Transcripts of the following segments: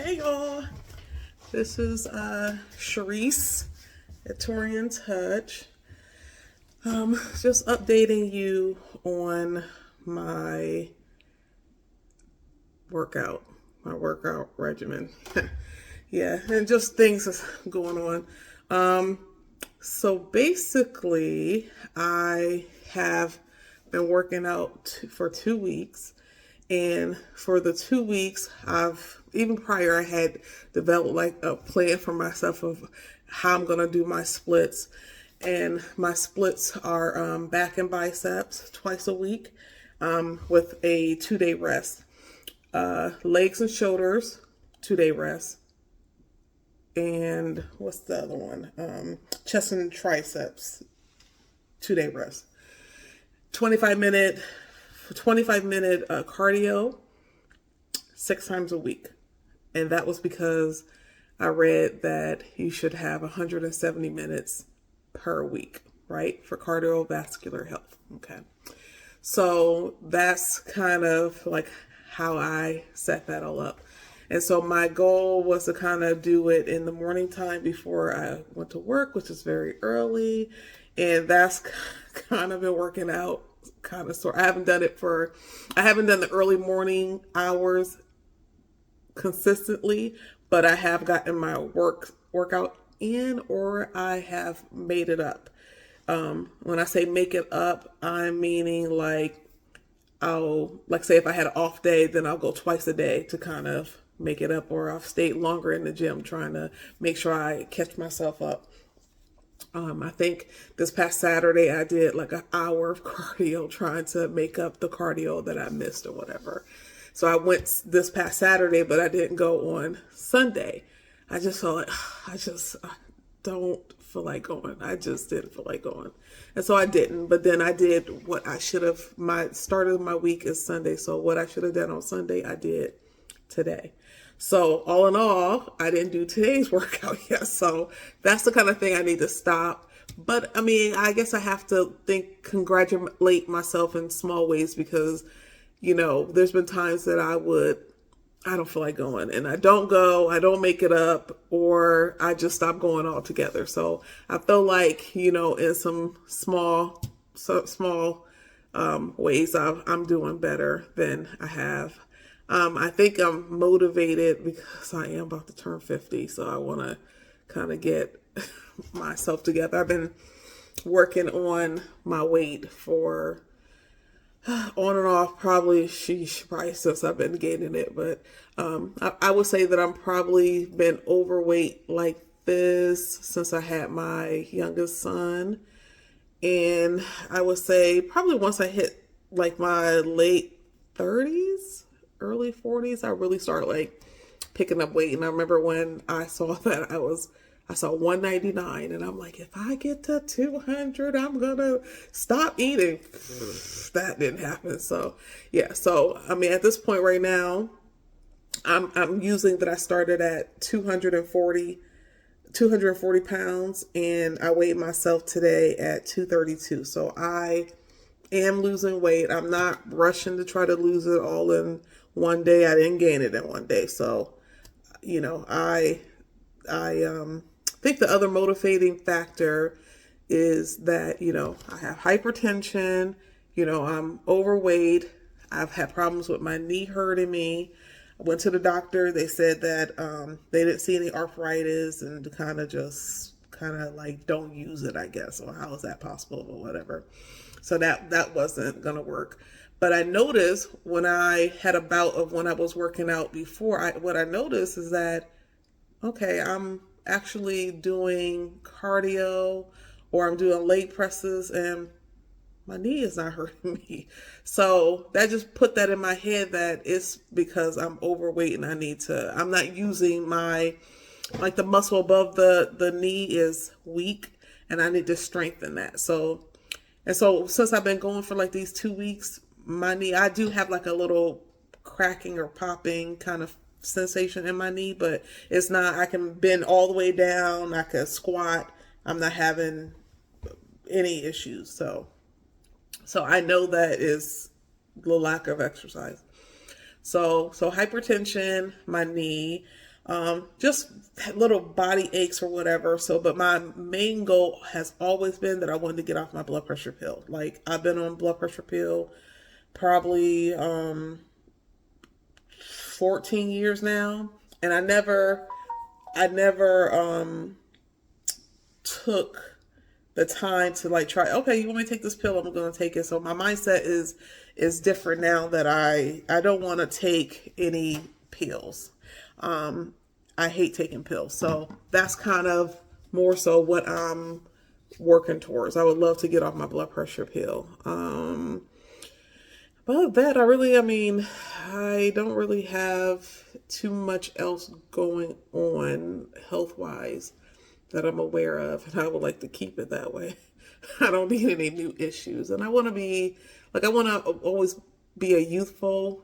Hey y'all, this is Sharice at Torian Touch. Just updating you on my workout, my workout regimen. Yeah, and just things that's going on. So basically, I have been working out for 2 weeks. And for the 2 weeks, even prior, I had developed like a plan for myself of how I'm going to do my splits. And my splits are back and biceps twice a week with a 2-day rest. Legs and shoulders, 2-day rest. And what's the other one? Chest and triceps, 2-day rest. 25-minute cardio 6 times a week. And that was because I read that you should have 170 minutes per week, right? For cardiovascular health. Okay. So that's kind of like how I set that all up. And so my goal was to kind of do it in the morning time before I went to work, which is very early. And that's kind of been working out kind of sort. I haven't done the early morning hours consistently, but I have gotten my workout in, or I have made it up. When I say make it up, I'm meaning like say if I had an off day, then I'll go twice a day to kind of make it up, or I've stayed longer in the gym trying to make sure I catch myself up. I think this past Saturday I did like an hour of cardio trying to make up the cardio that I missed or whatever. So I went this past Saturday, but I didn't go on Sunday. I just felt like I don't feel like going. I just didn't feel like going. And so I didn't. But then I did what I should have. My start of my week is Sunday. So what I should have done on Sunday, I did today. So all in all, I didn't do today's workout yet. So that's the kind of thing I need to stop. But I mean, I guess I have to congratulate myself in small ways because, there's been times that I don't feel like going, and I don't make it up, or I just stop going altogether. So I feel like, in some small ways, I'm doing better than I have. I think I'm motivated because I am about to turn 50, so I want to kind of get myself together. I've been working on my weight for on and off probably since I've been gaining it, but I would say that I'm probably been overweight like this since I had my youngest son, and I would say probably once I hit like my late 30s, early 40s, I really started like picking up weight. And I remember when I saw that I saw 199, and I'm like, if I get to 200, I'm gonna stop eating. That didn't happen. So yeah. So I mean, at this point right now, I'm using that I started at 240 pounds, and I weighed myself today at 232. So I am losing weight. I'm not rushing to try to lose it all in one day. I didn't gain it in one day. So, I think the other motivating factor is that, I have hypertension, I'm overweight. I've had problems with my knee hurting me. I went to the doctor. They said that they didn't see any arthritis, and kind of like don't use it, I guess. Or how is that possible or whatever. So that wasn't going to work. But I noticed when I had a bout of when I was working out before, what I noticed is that, okay, I'm actually doing cardio, or I'm doing leg presses, and my knee is not hurting me. So that just put that in my head that it's because I'm overweight and I'm not using the muscle above the knee is weak, and I need to strengthen that. So since I've been going for like these 2 weeks, my knee, I do have like a little cracking or popping kind of sensation in my knee, but it's not, I can bend all the way down. I can squat. I'm not having any issues. So I know that is the lack of exercise. So hypertension, my knee, just little body aches or whatever. So, but my main goal has always been that I wanted to get off my blood pressure pill. Like I've been on blood pressure pill probably 14 years now, and I never took the time to like try, okay, you want me to take this pill, I'm going to take it. So my mindset is different now that I don't want to take any pills. I hate taking pills. So that's kind of more so what I'm working towards. I would love to get off my blood pressure pill. But that I don't really have too much else going on health wise that I'm aware of, and I would like to keep it that way. I don't need any new issues, and I want to be like, I want to always be a youthful,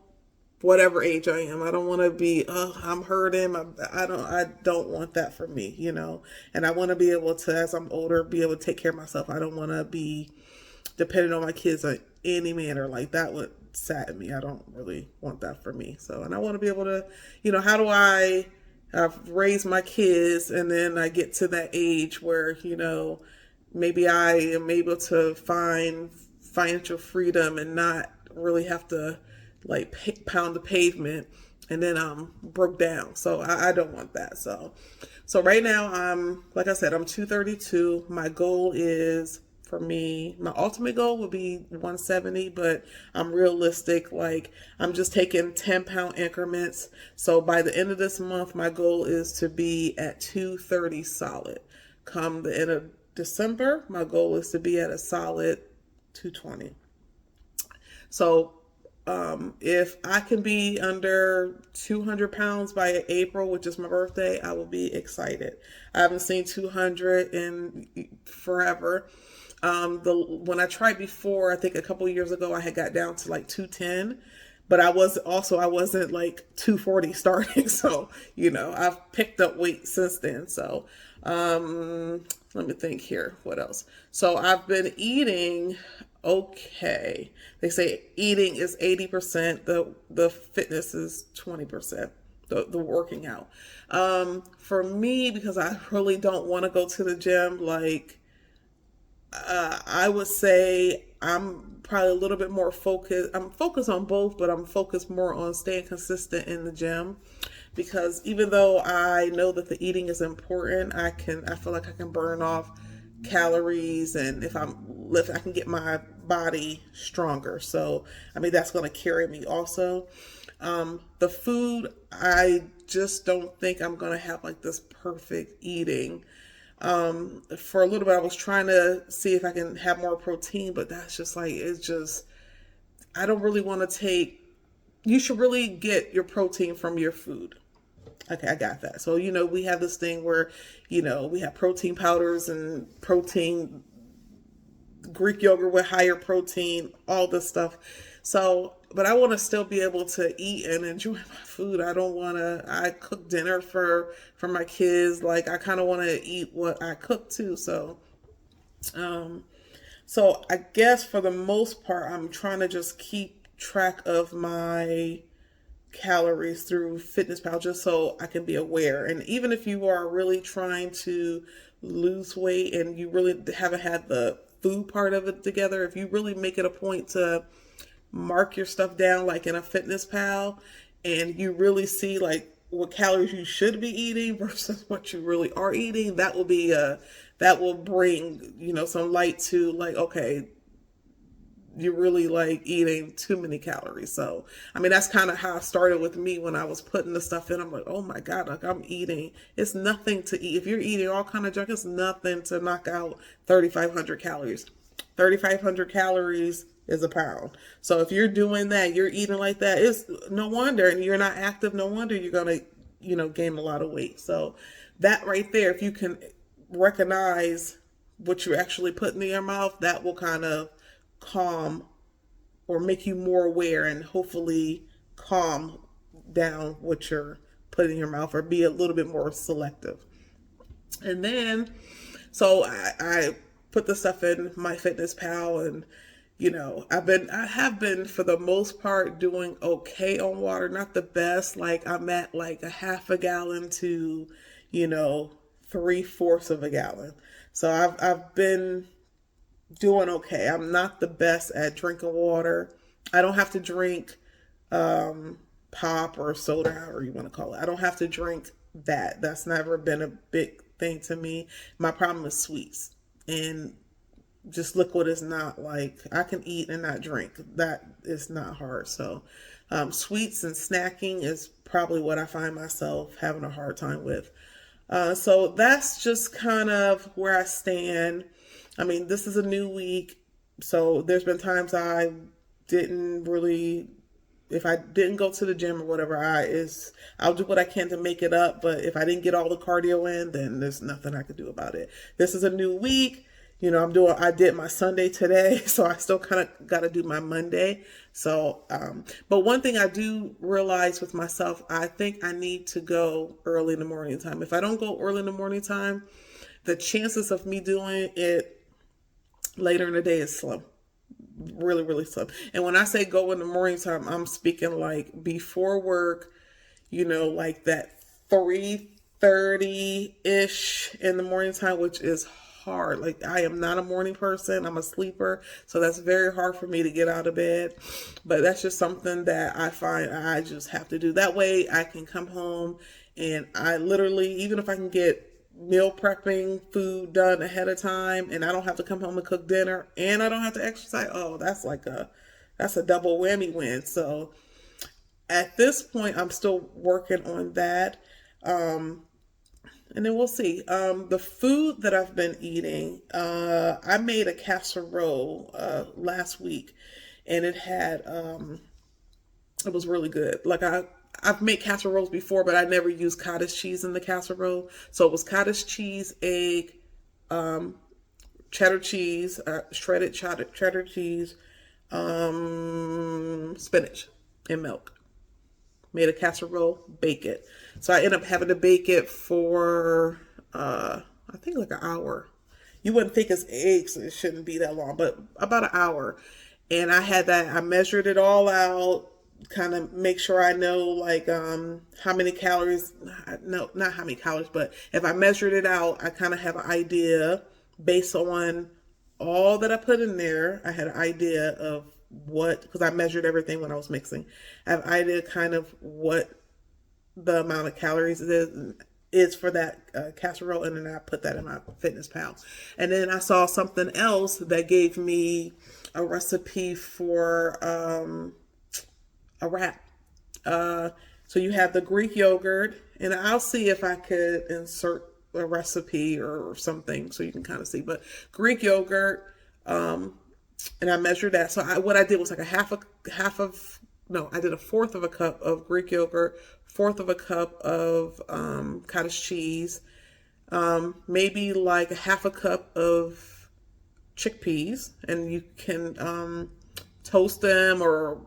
whatever age I am. I don't want to be, oh, I'm hurting. I don't want that for me, And I want to be able to, as I'm older, be able to take care of myself. I don't want to be dependent on my kids in any manner. Like that would sadden me. I don't really want that for me. So, and I want to be able to, how do I've raised my kids, and then I get to that age where, maybe I am able to find financial freedom and not really have to like pound the pavement, and then I'm broke down. So I don't want that. So right now like I said, I'm 232. My goal is, for me, my ultimate goal would be 170, but I'm realistic. Like I'm just taking 10-pound increments. So by the end of this month, my goal is to be at 230 solid. Come the end of December, my goal is to be at a solid 220. So if I can be under 200 pounds by April, which is my birthday, I will be excited. I haven't seen 200 in forever. When I tried before, I think a couple years ago, I had got down to like 210, but I wasn't like 240 starting. So, I've picked up weight since then. So, let me think here. What else? So I've been eating okay. They say eating is 80%. The fitness is 20%. The working out. For me, because I really don't want to go to the gym, like, I would say I'm probably a little bit more focused. I'm focused on both, but I'm focused more on staying consistent in the gym, because even though I know that the eating is important, I feel like I can burn off calories, and if I can get my body stronger. So, that's going to carry me also. The food, I just don't think I'm going to have like this perfect eating. For a little bit, I was trying to see if I can have more protein, but that's just like, I don't really want to you should really get your protein from your food. Okay, I got that. So, we have this thing where, we have protein powders and protein, Greek yogurt with higher protein, all this stuff. So, but I want to still be able to eat and enjoy my food. I cook dinner for my kids. Like, I kind of want to eat what I cook too. So, so I guess for the most part, I'm trying to just keep track of my calories through FitnessPal, just so I can be aware. And even if you are really trying to lose weight and you really haven't had the food part of it together, if you really make it a point to mark your stuff down like in a FitnessPal, and you really see like what calories you should be eating versus what you really are eating, that will bring, some light to like, okay, you're really like eating too many calories. So, that's kind of how it started with me when I was putting the stuff in. I'm like, oh my God, like I'm eating. It's nothing to eat. If you're eating all kind of junk, it's nothing to knock out 3,500 calories. 3,500 calories is a pound. So if you're doing that, you're eating like that, it's no wonder, and you're not active, no wonder you're going to, gain a lot of weight. So that right there, if you can recognize what you're actually putting in your mouth, that will kind of calm or make you more aware, and hopefully calm down what you're putting in your mouth, or be a little bit more selective. And then, so I put the stuff in my FitnessPal, and I have been for the most part doing okay on water, not the best. Like I'm at like a half a gallon to, you know, 3/4 of a gallon. So I've been doing okay. I'm not the best at drinking water. I don't have to drink pop or soda, however you want to call it. I don't have to drink that. That's never been a big thing to me. My problem is sweets. And just liquid is not like I can eat and not drink. That is not hard. So, sweets and snacking is probably what I find myself having a hard time with. So that's just kind of where I stand. I mean, this is a new week, so there's been times I didn't really, if I didn't go to the gym or whatever, I'll do what I can to make it up. But if I didn't get all the cardio in, then there's nothing I could do about it. This is a new week. I did my Sunday today, so I still kind of got to do my Monday. So, but one thing I do realize with myself, I think I need to go early in the morning time. If I don't go early in the morning time, the chances of me doing it later in the day is slim. Really, really slim. And when I say go in the morning time, I'm speaking like before work, like that 3:30-ish in the morning time, which is hard. Like I am not a morning person. I'm a sleeper. So that's very hard for me to get out of bed. But that's just something that I find I just have to do. That way I can come home and I literally, even if I can get meal prepping food done ahead of time and I don't have to come home and cook dinner and I don't have to exercise, oh, that's a double whammy win. So at this point I'm still working on that. And then we'll see. The food that I've been eating, I made a casserole last week, and it was really good. Like I've made casseroles before, but I never used cottage cheese in the casserole. So it was cottage cheese, egg, cheddar cheese, shredded cheddar cheese, spinach, and milk. Made a casserole, bake it. So I ended up having to bake it for, I think like an hour. You wouldn't think it's eggs, so it shouldn't be that long, but about an hour. And I measured it all out, kind of make sure I know like how many calories, no, not how many calories, but if I measured it out, I kind of have an idea based on all that I put in there. I had an idea of because I measured everything when I was mixing. I have an idea kind of what the amount of calories is for that casserole, and then I put that in my Fitness Pal. And then I saw something else that gave me a recipe for a wrap. So you have the Greek yogurt, and I'll see if I could insert a recipe or something so you can kind of see. But Greek yogurt, and I measured that. So what I did was like I did a fourth of a cup of Greek yogurt, fourth of a cup of cottage cheese, maybe like a half a cup of chickpeas, and you can toast them or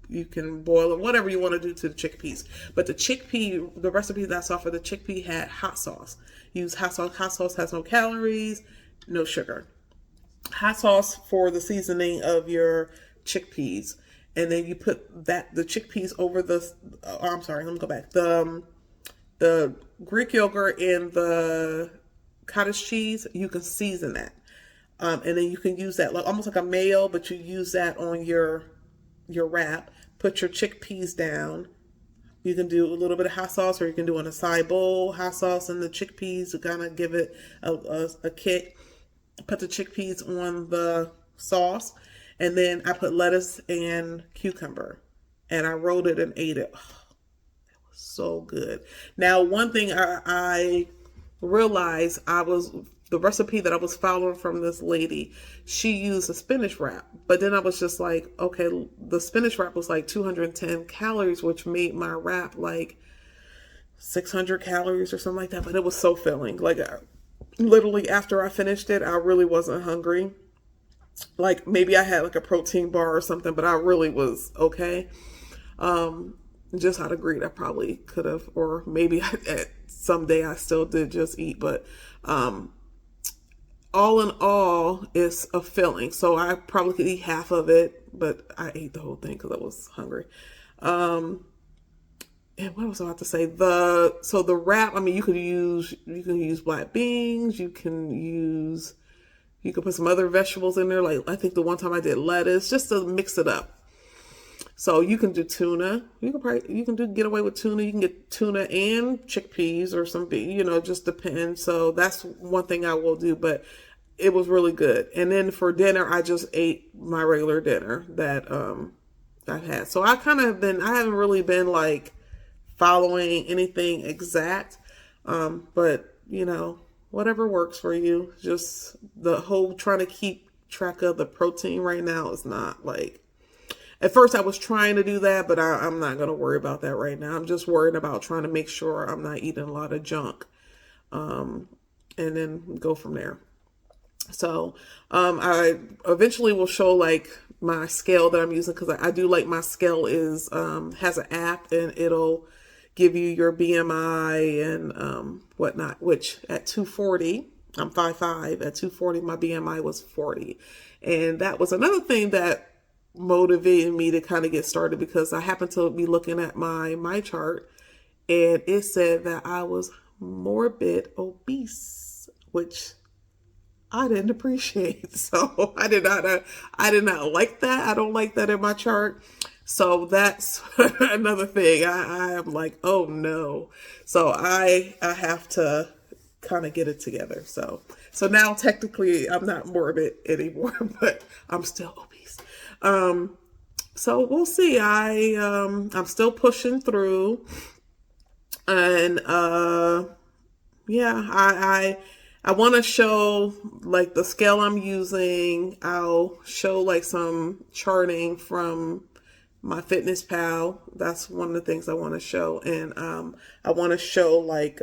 you can boil them, whatever you want to do to the chickpeas. But the recipe that I saw for the chickpea had hot sauce. Use hot sauce. Hot sauce has no calories, no sugar. Hot sauce for the seasoning of your chickpeas, and then you put the chickpeas over I'm sorry, let me go back. The Greek yogurt and the cottage cheese, you can season that, and then you can use that like almost like a mayo, but you use that on your wrap. Put your chickpeas down. You can do a little bit of hot sauce, or you can do an acai bowl hot sauce and the chickpeas to kind of give it a kick. Put the chickpeas on the sauce, and then I put lettuce and cucumber, and I rolled it and ate it. Oh, it was so good. Now, one thing I realized the recipe that I was following from this lady, she used a spinach wrap, but then I was just like, okay, the spinach wrap was like 210 calories, which made my wrap like 600 calories or something like that, but it was so filling. Like, literally after I finished it, I really wasn't hungry. Like maybe I had like a protein bar or something, but I really was okay. Just out of greed, I probably could have, or maybe someday I still did just eat, but all in all, it's a filling. So I probably could eat half of it, but I ate the whole thing because I was hungry. And what was I about to say? The wrap. I mean, you can use black beans. You can put some other vegetables in there. Like I think the one time I did lettuce, just to mix it up. So you can do tuna. You can get away with tuna. You can get tuna and chickpeas or some, just depends. So that's one thing I will do, but it was really good. And then for dinner, I just ate my regular dinner that I've had. So I haven't really been like following anything exact. But whatever works for you. Just the whole trying to keep track of the protein right now is not like, at first I was trying to do that, but I'm not going to worry about that right now. I'm just worried about trying to make sure I'm not eating a lot of junk. And then go from there. So, I eventually will show like my scale that I'm using, because I do like my scale has an app, and it'll give you your BMI and whatnot, which at 240, I'm 5'5", at 240, my BMI was 40. And that was another thing that motivated me to kind of get started, because I happened to be looking at my chart, and it said that I was morbid obese, which I didn't appreciate. So I did not like that. I don't like that in my chart. So that's another thing. I am like, oh no. So I have to kind of get it together. So now technically I'm not morbid anymore, but I'm still obese. So we'll see. I'm still pushing through, and yeah, I want to show like the scale I'm using. I'll show like some charting from my Fitness Pal. That's one of the things I want to show. And I want to show like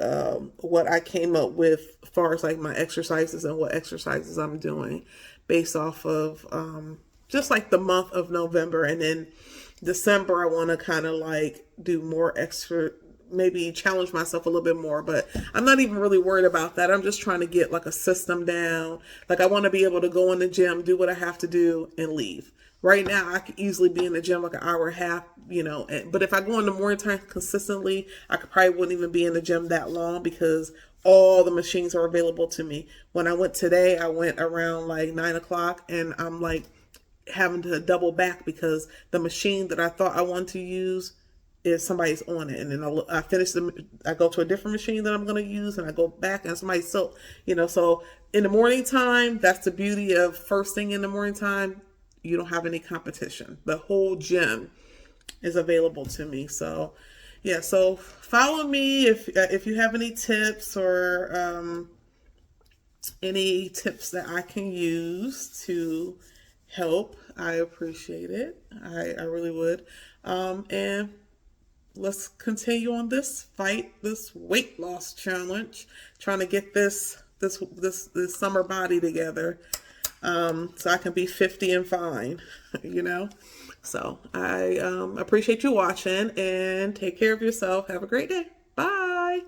what I came up with as far as like my exercises and what exercises I'm doing based off of just like the month of November. And then December, I want to kind of like do more extra, maybe challenge myself a little bit more, but I'm not even really worried about that. I'm just trying to get like a system down. Like I want to be able to go in the gym, do what I have to do, and leave. Right now, I could easily be in the gym like an hour and a half, but if I go in the morning time consistently, I probably wouldn't even be in the gym that long, because all the machines are available to me. When I went today, I went around like 9 o'clock, and I'm like having to double back because the machine that I thought I wanted to use is somebody's on it, and then I finish I go to a different machine that I'm going to use, and I go back and somebody's so in the morning time, that's the beauty of first thing in the morning time. You don't have any competition. The whole gym is available to me. So yeah, so follow me if you have any tips or any tips that I can use to help. I appreciate it. I really would. And let's continue on this weight loss challenge, trying to get this summer body together, so I can be 50 and fine, So I appreciate you watching, and take care of yourself. Have a great day. Bye.